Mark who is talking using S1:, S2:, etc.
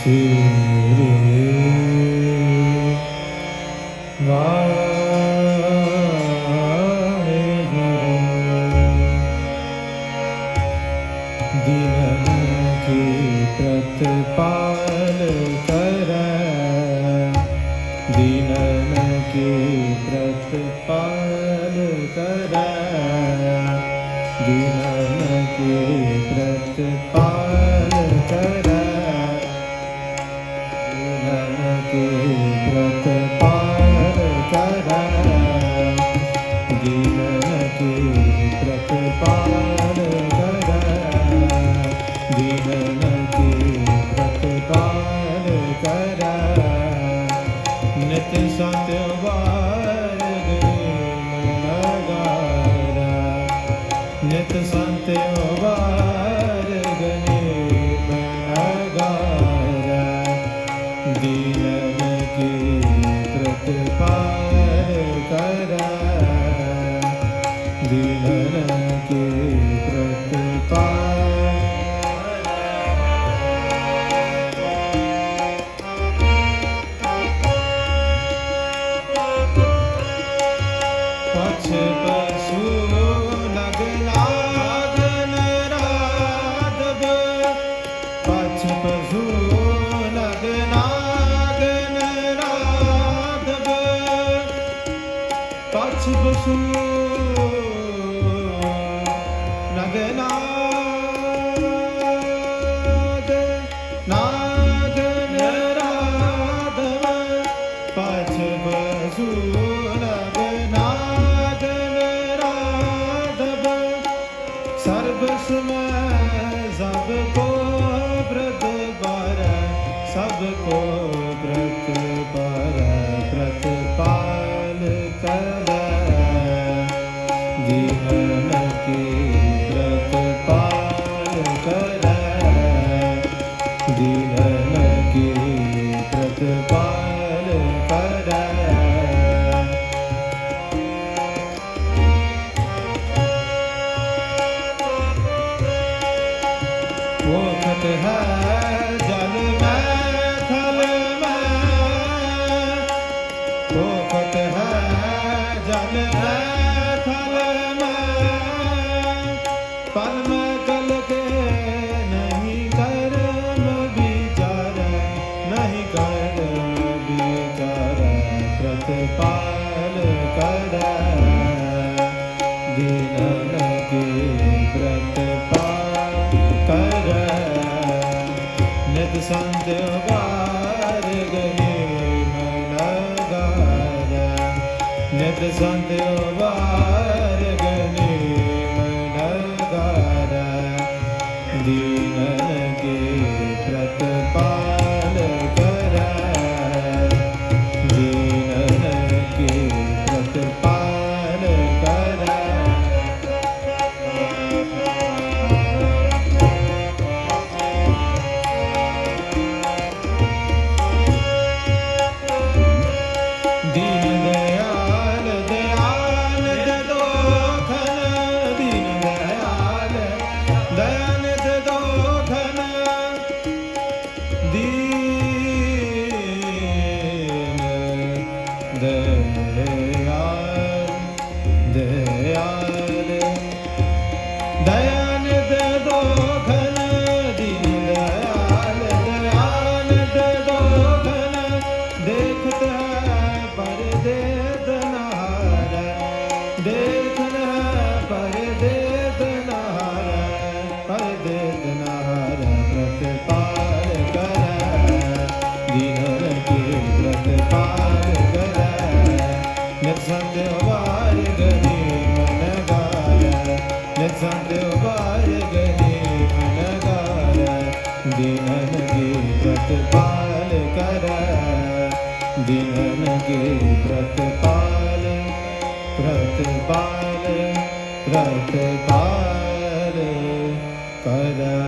S1: श्री दीनन की प्रतिपाल करे, दीनन की प्रतिपाल करे, दीनन की प्रतिपाल करे, दीनन की प्रतिपाल करे, दीनन की प्रतिपाल करे, दीनन की प्रतिपाल करे। नित सत्य वार लगारा, नित सत्य वार गनीम लगारा, दीनन की प्रतिपाल करे, दीनन की प्रतिपाल। पछ पशु लगनागन राधव, पछ पशु लगनागन राधव, पछ पशु नागन राधव, पछ पशु सबको व्रत पर, सबको व्रत पर प्रतिपाल करे, दीनन की प्रतिपाल करे, दीनन की प्रतिपाल करे। वोखत है जल में थल में, वोखत है जल में थल में, पल में कल के नहीं कर्म विचार, नहीं कर्म विचार प्रतिपाल करे, दीनन की प्रतिपाल करे। नित संत वार गनीम लगारा, नित संत वार गनीम लगारा, दीनन की प्रतिपाल करे, दीनन की प्रतिपाल करे। दीन दयाल दयानद दोखन, दीन दयाल दयानद दोखन, दीन दयाल दयाल दयानद दोखन, दीन दयाल दयानद दोखन, देखत पर दे दनार, देखन पर दे दनार, पर दे दनार प्रतिपाल करे, दीनन की प्रतिपाल करे। नित संत वार गनीम लगारा, नित संत वार गनीम लगारा, दीनन की प्रतिपाल करे, दीनन की प्रतिपाल, प्रतिपाल, प्रतिपाल।